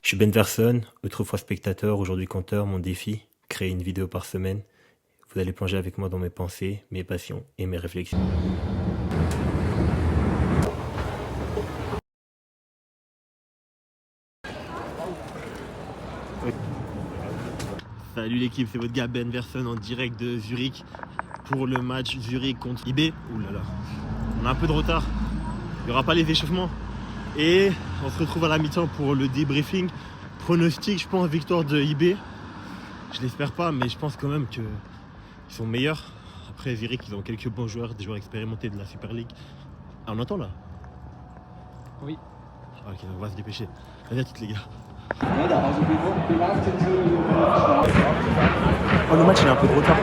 Je suis Ben Verson, autrefois spectateur, aujourd'hui compteur. Mon défi, créer une vidéo par semaine. Vous allez plonger avec moi dans mes pensées, mes passions et mes réflexions. Salut l'équipe, c'est votre gars Ben Verson en direct de Zurich pour le match Zurich contre IB. Ouh là là, on a un peu de retard, il n'y aura pas les échauffements. Et on se retrouve à la mi-temps pour le débriefing. Pronostic, je pense, victoire de IB. Je l'espère pas, mais je pense quand même qu'ils sont meilleurs. Après Zurich, ils ont quelques bons joueurs, des joueurs expérimentés de la Super League. Ah, on entend là? Oui. Ok, on va se dépêcher. Allez à toutes les gars. Oh, le match il a un peu de retard.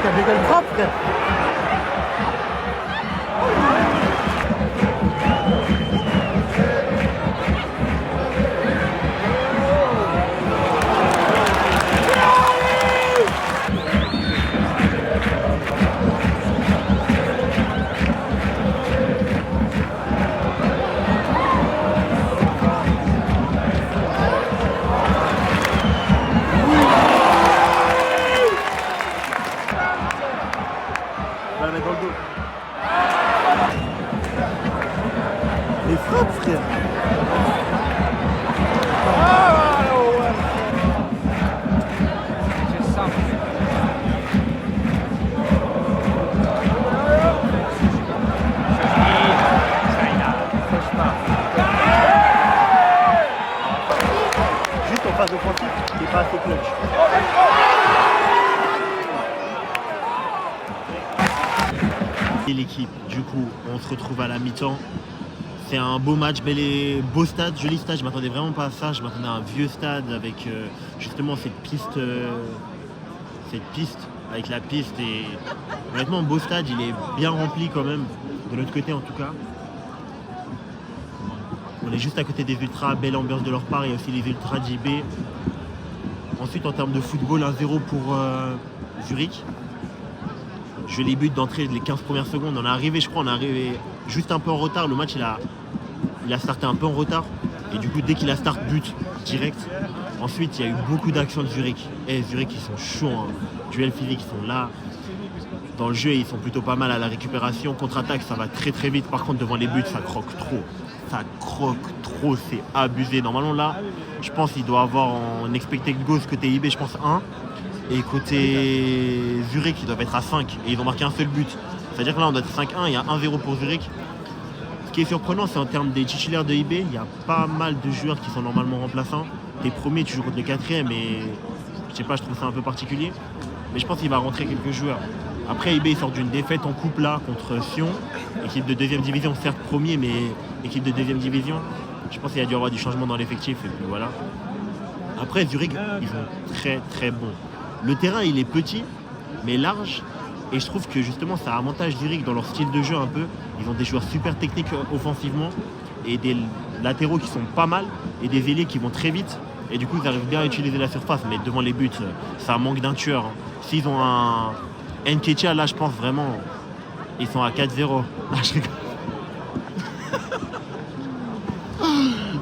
T'as des gueules propres, frère. On va la mettre dans le dos. Les frappes, frère. Juste en phase offensive, t'es pas assez clutch. Et l'équipe, du coup, on se retrouve à la mi-temps. C'est un beau match, mais beau stade, joli stade. Je m'attendais vraiment pas à ça. Je m'attendais à un vieux stade avec justement cette piste avec la piste. Et honnêtement, beau stade, il est bien rempli quand même, de l'autre côté en tout cas. On est juste à côté des ultras, belle ambiance de leur part. Il y a aussi les ultras JB. Ensuite, en termes de football, 1-0 pour Zurich. Je les buts d'entrée les 15 premières secondes. On est arrivé, je crois, juste un peu en retard. Le match, il a starté un peu en retard. Et du coup, dès qu'il a start, but direct. Ensuite, il y a eu beaucoup d'actions de Zurich. Et Zurich, ils sont chauds. Hein. Duel physique, ils sont là. Dans le jeu, ils sont plutôt pas mal à la récupération. Contre-attaque, ça va très très vite. Par contre, devant les buts, ça croque trop. Ça croque trop, c'est abusé. Normalement, là, je pense qu'il doit avoir en expected goals côté IB, je pense 1. Et côté Zurich, ils doivent être à 5 et ils ont marqué un seul but. C'est-à-dire que là, on doit être 5-1, il y a 1-0 pour Zurich. Ce qui est surprenant, c'est en termes des titulaires de IB, il y a pas mal de joueurs qui sont normalement remplaçants. T'es premier, tu joues contre les quatrièmes et je sais pas, je trouve ça un peu particulier. Mais je pense qu'il va rentrer quelques joueurs. Après, IB sort d'une défaite en coupe là contre Sion, équipe de deuxième division, certes premier, mais équipe de deuxième division. Je pense qu'il y a dû y avoir du changement dans l'effectif et puis voilà. Après, Zurich, ils sont très très bons. Le terrain, il est petit, mais large. Et je trouve que justement, ça avantage Zurich dans leur style de jeu un peu. Ils ont des joueurs super techniques offensivement et des latéraux qui sont pas mal et des ailiers qui vont très vite. Et du coup, ils arrivent bien à utiliser la surface. Mais devant les buts, ça manque d'un tueur. Hein. S'ils ont un Nketiah, là, je pense vraiment, ils sont à 4-0. Ah, je rigole.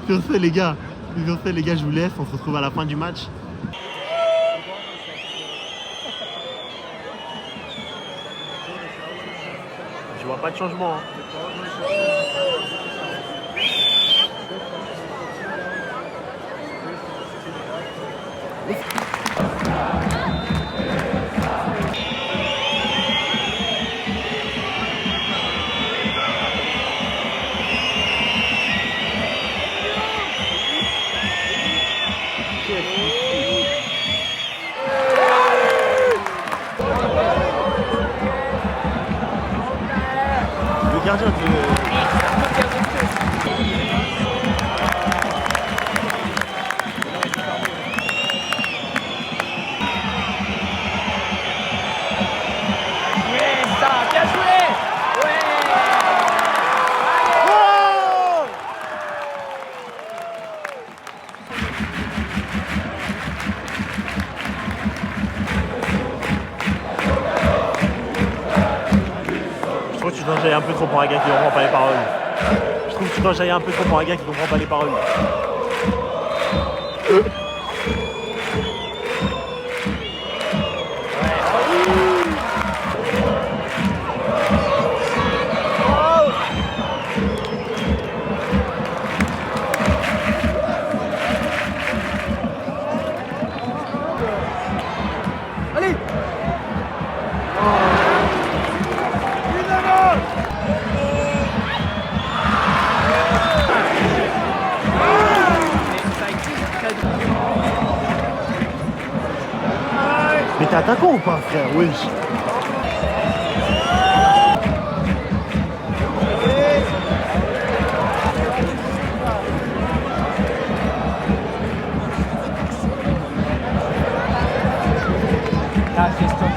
Sur ce, les gars, je vous laisse. On se retrouve à la fin du match. vois pas de changement. Hein. Le gardien de... Je trouve que tu t'en jailles un peu trop pour un gars qui ne comprend pas les paroles. Je trouve que tu t'en jailles un peu trop pour un gars qui ne comprend pas les paroles. Allez. Mais t'es attaquant ou pas, frère? Oui. Ah, c'est stop.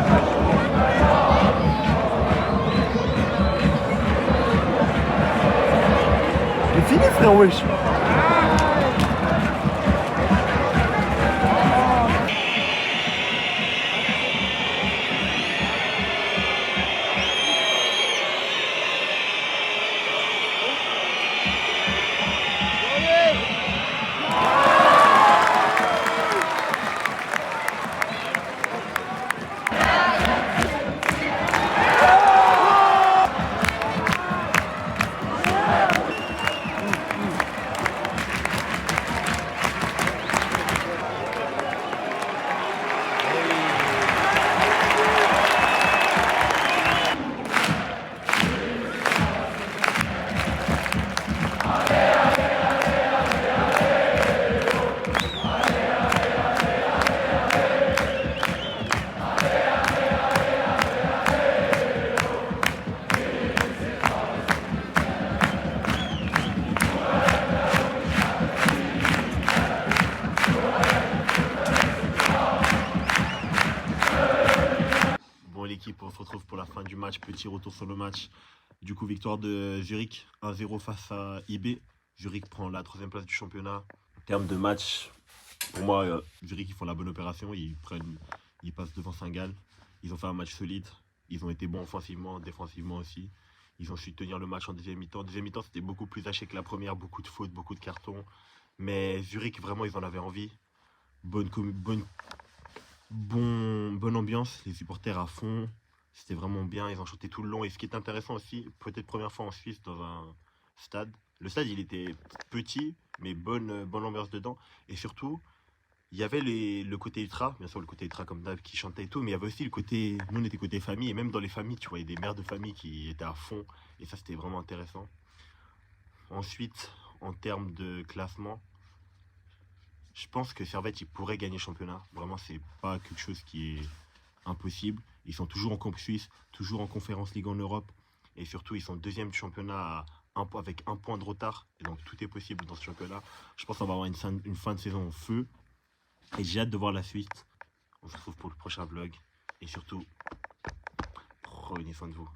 C'est fini, frère, wesh. Bon l'équipe, on se retrouve pour la fin du match, petit retour sur le match. Du coup, victoire de Zurich, 1-0 face à IB. Zurich prend la 3e place du championnat. En termes de match, pour moi, Zurich, ils font la bonne opération. Ils passent devant Saint-Gall. Ils ont fait un match solide. Ils ont été bons offensivement, défensivement aussi. Ils ont su tenir le match en deuxième mi-temps. Deuxième mi-temps, c'était beaucoup plus haché que la première. Beaucoup de fautes, beaucoup de cartons. Mais Zurich, vraiment, ils en avaient envie. Bonne ambiance. Les supporters à fond. C'était vraiment bien. Ils ont chanté tout le long. Et ce qui est intéressant aussi, peut-être première fois en Suisse dans un stade. Le stade, il était petit, mais bonne ambiance dedans. Et surtout, il y avait le côté ultra, bien sûr le côté ultra comme d'hab qui chantait et tout, mais il y avait aussi le côté, nous on était côté famille, et même dans les familles, tu voyais des mères de famille qui étaient à fond, et ça c'était vraiment intéressant. Ensuite, en termes de classement, je pense que Servette, il pourrait gagner le championnat. Vraiment, c'est pas quelque chose qui est impossible. Ils sont toujours en Coupe Suisse, toujours en Conférence Ligue en Europe, et surtout ils sont deuxième du championnat avec un point de retard, et donc tout est possible dans ce championnat. Je pense qu'on va avoir une fin de saison en feu. Et j'ai hâte de voir la suite. On se retrouve pour le prochain vlog. Et surtout, prenez soin de vous.